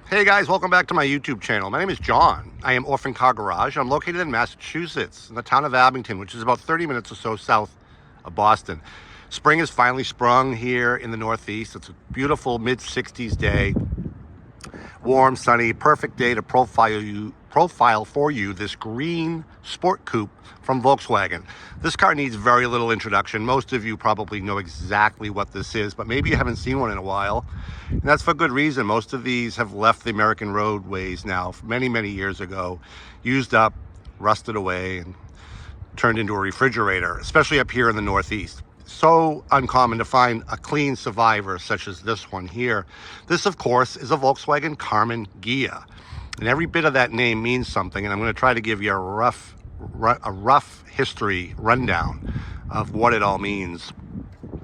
Hey guys, welcome back to my YouTube channel. My name is John. I am Orphan Car Garage. I'm located in Massachusetts, in the town of Abington, which is about 30 minutes or so south of Boston. Spring has finally sprung here in the Northeast. It's a beautiful mid-60s day. Warm, sunny, perfect day to profile for you this green sport coupe from Volkswagen. This car needs very little introduction. Most of you probably know exactly what this is, but maybe you haven't seen one in a while. And that's for good reason. Most of these have left the American roadways now many, many years ago, used up, rusted away, and turned into a refrigerator, especially up here in the Northeast. So uncommon to find a clean survivor such as this one here. This, of course, is a Volkswagen Karmann Ghia. And every bit of that name means something, and I'm going to try to give you a rough history rundown of what it all means.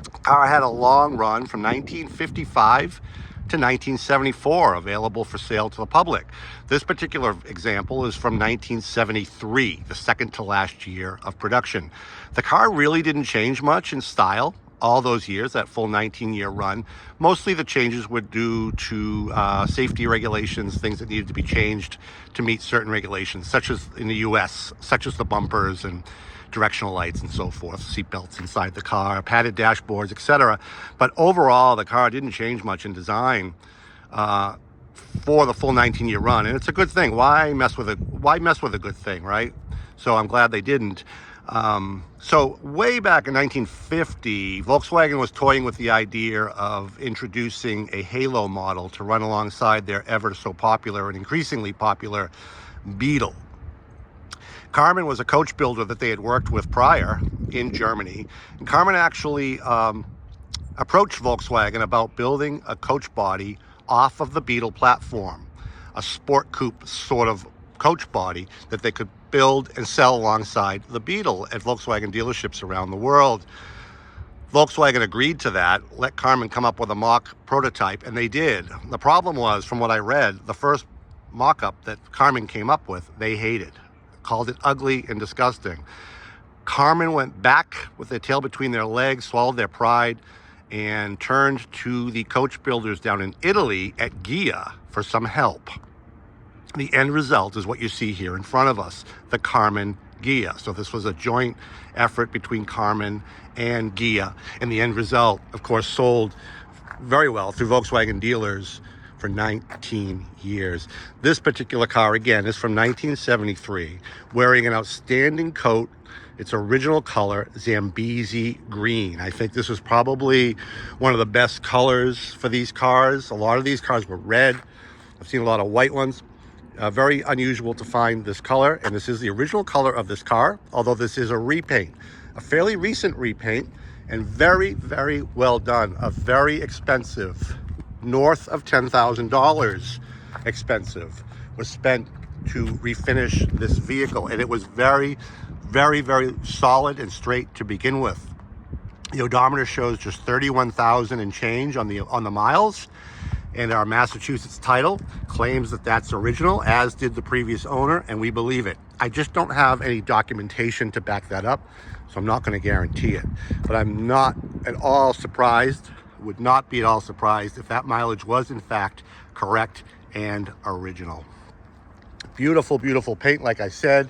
The car had a long run from 1955 to 1974, available for sale to the public. This particular example is from 1973, the second to last year of production. The car really didn't change much in style all those years, that full 19-year run. Mostly the changes were due to safety regulations, things that needed to be changed to meet certain regulations, such as in the US, such as the bumpers and directional lights and so forth, seat belts inside the car, padded dashboards, etc. But overall, the car didn't change much in design for the full 19-year run, and it's a good thing. Why mess with a good thing, right? So I'm glad they didn't. So way back in 1950, Volkswagen was toying with the idea of introducing a halo model to run alongside their ever so popular and increasingly popular Beetle. Karmann was a coach builder that they had worked with prior in Germany. And Karmann actually approached Volkswagen about building a coach body off of the Beetle platform, a sport coupe sort of coach body that they could build and sell alongside the Beetle at Volkswagen dealerships around the world. Volkswagen agreed to that, let Karmann come up with a mock prototype, and they did. The problem was, from what I read, the first mock-up that Karmann came up with, they hated. Called it ugly and disgusting. Karmann went back with their tail between their legs, swallowed their pride, and turned to the coach builders down in Italy at Ghia for some help. The end result is what you see here in front of us, the Karmann Ghia. So this was a joint effort between Karmann and Ghia, and the end result, of course, sold very well through Volkswagen dealers for 19 years. This particular car, again, is from 1973, wearing an outstanding coat. Its original color, Zambezi green. I think this was probably one of the best colors for these cars. A lot of these cars were red. I've seen a lot of white ones. Very unusual to find this color, and this is the original color of this car, although this is a repaint, a fairly recent repaint, and very, very well done. A very expensive, north of $10,000 expensive, was spent to refinish this vehicle, and it was very, very, very solid and straight to begin with. The odometer shows just 31,000 and change on the miles, and our Massachusetts title claims that that's original, as did the previous owner, and we believe it. I just don't have any documentation to back that up, so I'm not going to guarantee it. But I'm not at all surprised, would not be at all surprised if that mileage was in fact correct and original. Beautiful, beautiful paint, like I said.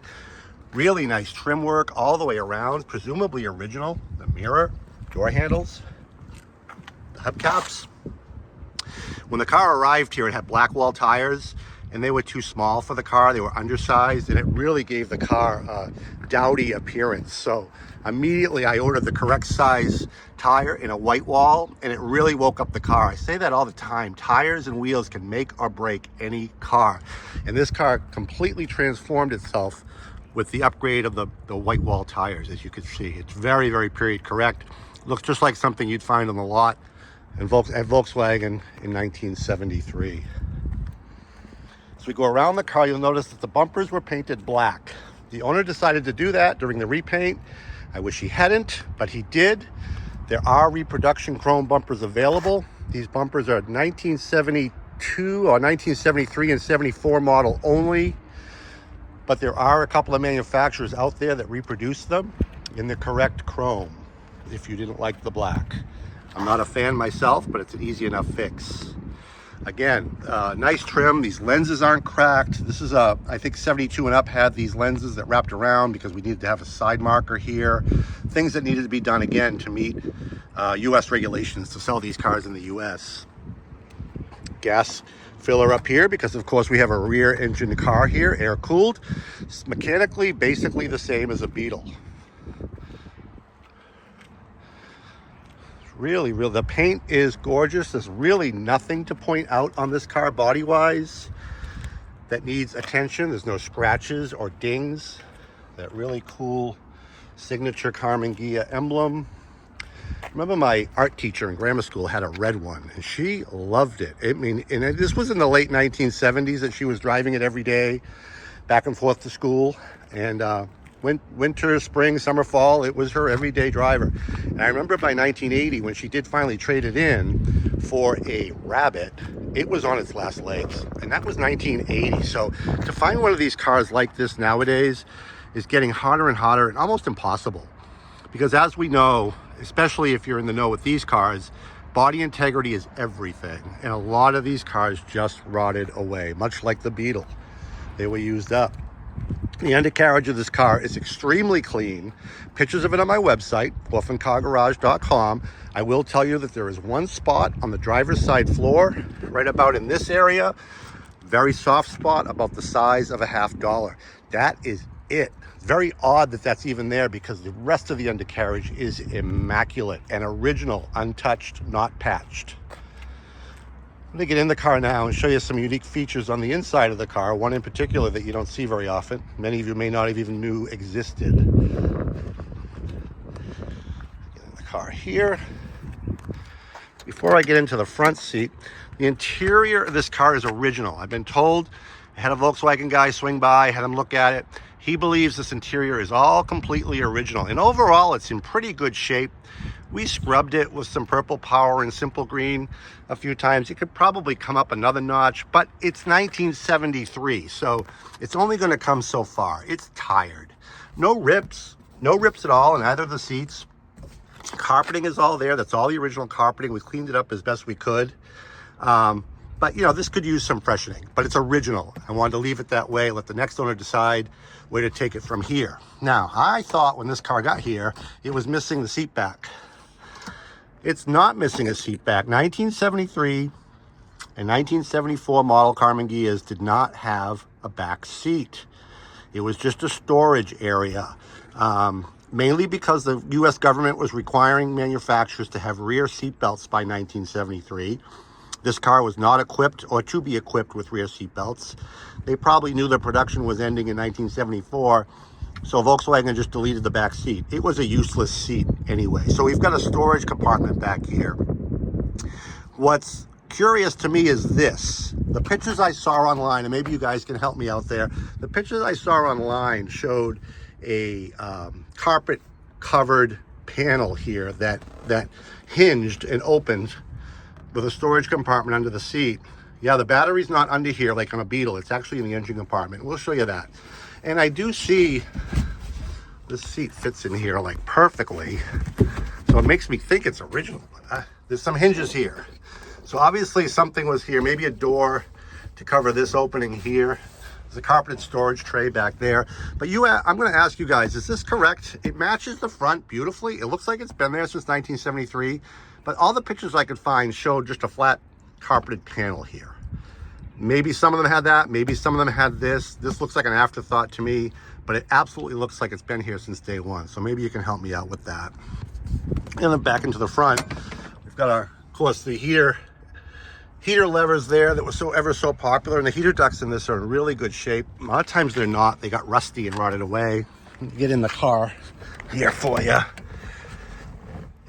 Really nice trim work all the way around, presumably original. The mirror, door handles, the hubcaps. When the car arrived here, it had black wall tires, and they were too small for the car. They were undersized, and it really gave the car a dowdy appearance. So immediately I ordered the correct size tire in a white wall, and it really woke up the car. I say that all the time. Tires and wheels can make or break any car. And this car completely transformed itself with the upgrade of the white wall tires, as you can see. It's very, very period correct. Looks just like something you'd find on the lot at Volkswagen in 1973. As we go around the car, you'll notice that the bumpers were painted black. The owner decided to do that during the repaint. I wish he hadn't, but he did. There are reproduction chrome bumpers available. These bumpers are 1972 or 1973 and 74 model only, but there are a couple of manufacturers out there that reproduce them in the correct chrome if you didn't like the black. I'm not a fan myself, but it's an easy enough fix. Again, nice trim. These lenses aren't cracked. This is a, I think 72 and up had these lenses that wrapped around because we needed to have a side marker here. Things that needed to be done again to meet US regulations to sell these cars in the US. Gas filler up here because of course we have a rear engine car here, air cooled. It's mechanically basically the same as a Beetle. Really, the paint is gorgeous. There's really nothing to point out on this car body wise that needs attention. There's no scratches or dings. That really cool signature Karmann Ghia emblem. Remember my art teacher in grammar school had a red one and she loved it. I mean, and this was in the late 1970s that she was driving it every day back and forth to school. And winter, spring, summer, fall, it was her everyday driver. And I remember by 1980 when she did finally trade it in for a Rabbit, it was on its last legs, and that was 1980. So to find one of these cars like this nowadays is getting harder and harder and almost impossible, because as we know, especially if you're in the know with these cars, body integrity is everything, and a lot of these cars just rotted away, much like the Beetle. They were used up. The undercarriage of this car is extremely clean. Pictures of it on my website, orphancargarage.com. I will tell you that there is one spot on the driver's side floor, right about in this area, very soft spot about the size of a $50. That is it. Very odd that that's even there because the rest of the undercarriage is immaculate and original, untouched, not patched. I'm going to get in the car now and show you some unique features on the inside of the car, one in particular that you don't see very often. Many of you may not have even knew existed. Get in the car here. Before I get into the front seat, the interior of this car is original. I've been told, I had a Volkswagen guy swing by, had him look at it. He believes this interior is all completely original, and overall it's in pretty good shape. We scrubbed it with some Purple Power and Simple Green a few times. It could probably come up another notch, but it's 1973, so it's only going to come so far. It's tired. No rips at all in either of the seats. Carpeting is all there. That's all the original carpeting. We cleaned it up as best we could. But, you know, this could use some freshening, but it's original. I wanted to leave it that way, let the next owner decide where to take it from here. Now, I thought when this car got here, it was missing the seat back. It's not missing a seat back. 1973 and 1974 model Karmann Ghias did not have a back seat. It was just a storage area, mainly because the U.S. government was requiring manufacturers to have rear seat belts by 1973. This car was not equipped or to be equipped with rear seat belts. They probably knew their production was ending in 1974, so Volkswagen just deleted the back seat. It was a useless seat anyway. So we've got a storage compartment back here. What's curious to me is this. The pictures I saw online, and maybe you guys can help me out there, the pictures I saw online showed a carpet-covered panel here that hinged and opened with a storage compartment under the seat. Yeah, the battery's not under here like on a Beetle. It's actually in the engine compartment. We'll show you that. And I do see this seat fits in here like perfectly. So it makes me think it's original. There's some hinges here. So obviously something was here, maybe a door to cover this opening here. There's a carpeted storage tray back there. But I'm going to ask you guys, is this correct? It matches the front beautifully. It looks like it's been there since 1973. But all the pictures I could find showed just a flat carpeted panel here. Maybe some of them had that. Maybe some of them had this. This looks like an afterthought to me, but it absolutely looks like it's been here since day one. So maybe you can help me out with that. And then back into the front, we've got of course, the heater levers there that was ever so popular. And the heater ducts in this are in really good shape. A lot of times they're not. They got rusty and rotted away. Get in the car here for you.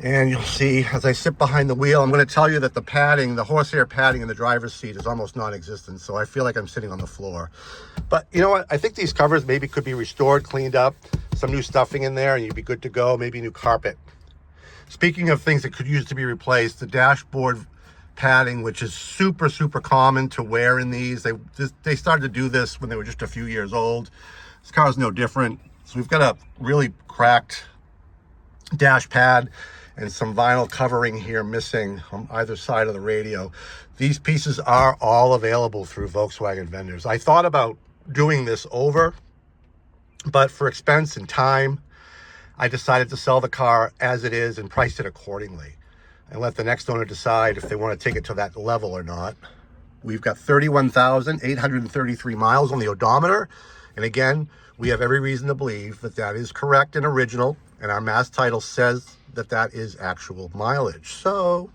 And you'll see, as I sit behind the wheel, I'm going to tell you that the padding, the horsehair padding in the driver's seat is almost non-existent. So I feel like I'm sitting on the floor. But you know what? I think these covers maybe could be restored, cleaned up, some new stuffing in there, and you'd be good to go. Maybe new carpet. Speaking of things that could use to be replaced, the dashboard padding, which is super, super common to wear in these. They started to do this when they were just a few years old. This car is no different. So we've got a really cracked dash pad and some vinyl covering here missing on either side of the radio. These pieces are all available through Volkswagen vendors. I thought about doing this over, but for expense and time, I decided to sell the car as it is and price it accordingly and let the next owner decide if they want to take it to that level or not. We've got 31,833 miles on the odometer. And again, we have every reason to believe that that is correct and original. And our mass title says that that is actual mileage. So,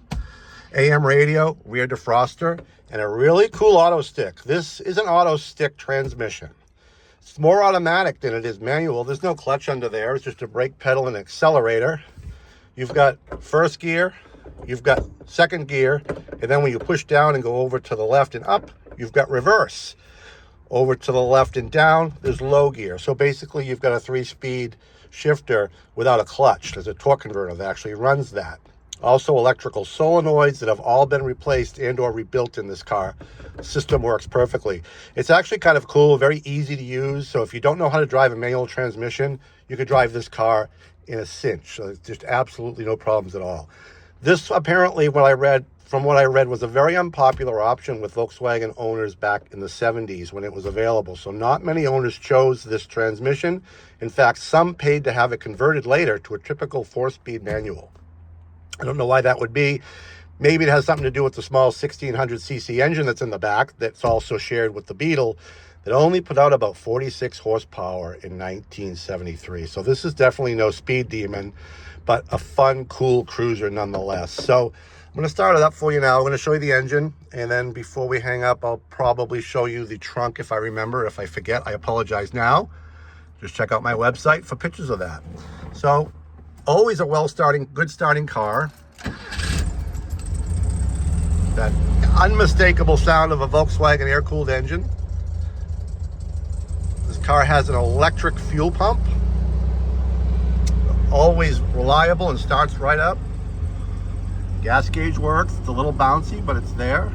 AM radio, rear defroster, and a really cool auto stick. This is an auto stick transmission. It's more automatic than it is manual. There's no clutch under there. It's just a brake pedal and accelerator. You've got first gear, you've got second gear, and then when you push down and go over to the left and up, you've got reverse. Over to the left and down, there's low gear. So basically you've got a 3-speed shifter without a clutch. There's a torque converter that actually runs that. Also electrical solenoids that have all been replaced and or rebuilt in this car. The system works perfectly. It's actually kind of cool, very easy to use. So if you don't know how to drive a manual transmission, you could drive this car in a cinch. So it's just absolutely no problems at all. This apparently, from what I read, was a very unpopular option with Volkswagen owners back in the 70s when it was available. So not many owners chose this transmission. In fact, some paid to have it converted later to a typical 4-speed manual. I don't know why that would be. Maybe it has something to do with the small 1600cc engine that's in the back that's also shared with the Beetle that only put out about 46 horsepower in 1973. So this is definitely no speed demon, but a fun, cool cruiser nonetheless. So I'm going to start it up for you now. I'm going to show you the engine, and then before we hang up, I'll probably show you the trunk if I remember. If I forget, I apologize now. Just check out my website for pictures of that. So always a good starting car. That unmistakable sound of a Volkswagen air-cooled engine. This car has an electric fuel pump. Always reliable and starts right up. Gas gauge works. It's a little bouncy, but it's there.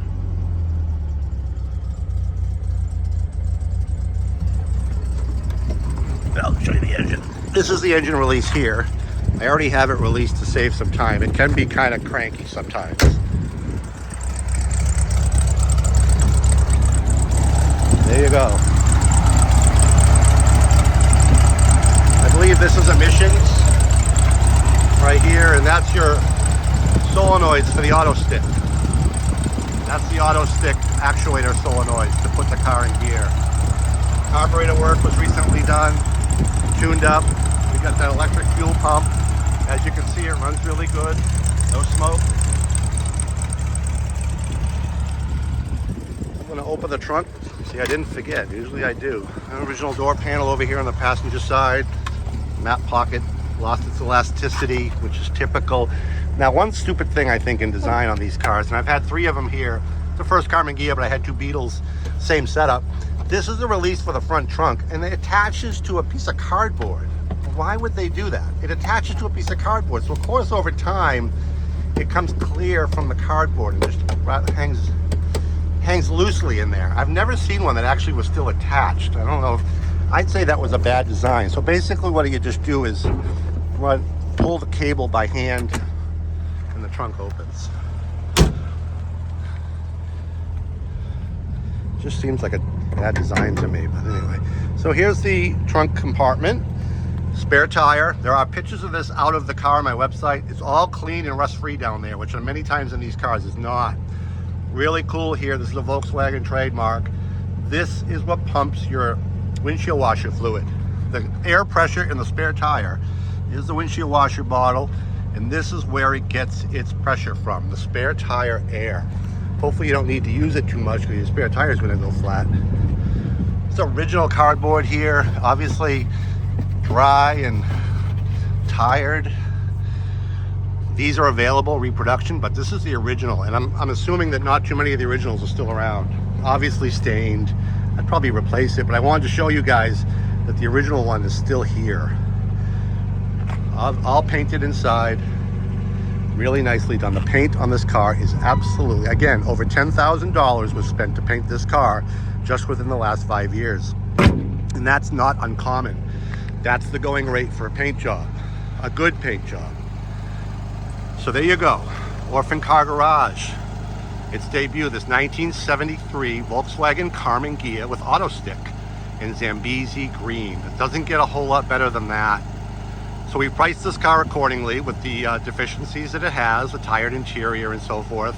I'll show you the engine. This is the engine release here. I already have it released to save some time. It can be kind of cranky sometimes. There you go. I believe this is emissions right here, and that's your solenoids for the auto stick. That's the auto stick actuator solenoids to put the car in gear. Carburetor work was recently done, tuned up. We got that electric fuel pump. As you can see, it runs really good. No smoke. I'm going to open the trunk. See, I didn't forget. Usually I do. An original door panel over here on the passenger side. Map pocket lost its elasticity, which is typical. Now, one stupid thing I think in design on these cars, and I've had 3 of them here. It's the first Karmann Ghia, but I had 2 Beetles, same setup. This is the release for the front trunk, and it attaches to a piece of cardboard. Why would they do that? It attaches to a piece of cardboard. So of course, over time, it comes clear from the cardboard and just hangs loosely in there. I've never seen one that actually was still attached. I don't know if, I'd say that was a bad design. So basically what you just do is pull the cable by hand and the trunk opens. Just seems like a bad design to me, but anyway. So here's the trunk compartment. Spare tire. There are pictures of this out of the car on my website. It's all clean and rust-free down there, which many times in these cars is not. Really cool here. This is a Volkswagen trademark. This is what pumps your windshield washer fluid. The air pressure in the spare tire is the windshield washer bottle, and this is where it gets its pressure from, the spare tire air. Hopefully you don't need to use it too much because your spare tire is going to go flat. It's original cardboard here, obviously dry and tired. These are available reproduction, but this is the original, and I'm assuming that not too many of the originals are still around. Obviously stained. I'd probably replace it, but I wanted to show you guys that the original one is still here. All painted inside, really nicely done. The paint on this car is absolutely, again, over $10,000 was spent to paint this car just within the last 5 years, and that's not uncommon. That's the going rate for a paint job, a good paint job. So there you go, Orphan Car Garage. its debut, this 1973 Volkswagen Karmann Ghia with auto stick in Zambezi green. It doesn't get a whole lot better than that. So we priced this car accordingly with the deficiencies that it has, the tired interior and so forth.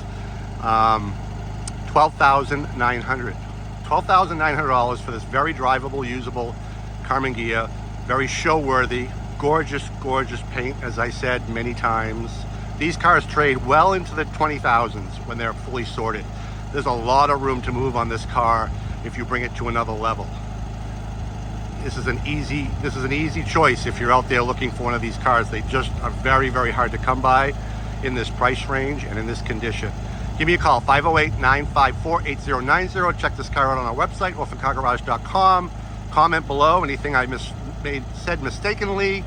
$12,900. $12,900 for this very drivable, usable Karmann Ghia. Very show-worthy, gorgeous, gorgeous paint, as I said many times. These cars trade well into the 20,000s when they're fully sorted. There's a lot of room to move on this car if you bring it to another level. This is an easy choice if you're out there looking for one of these cars. They just are very, very hard to come by in this price range and in this condition. Give me a call, 508-954-8090. Check this car out on our website, orphancargarage.com. Comment below anything I said mistakenly.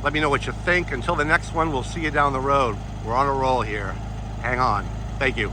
Let me know what you think. Until the next one, we'll see you down the road. We're on a roll here. Hang on. Thank you.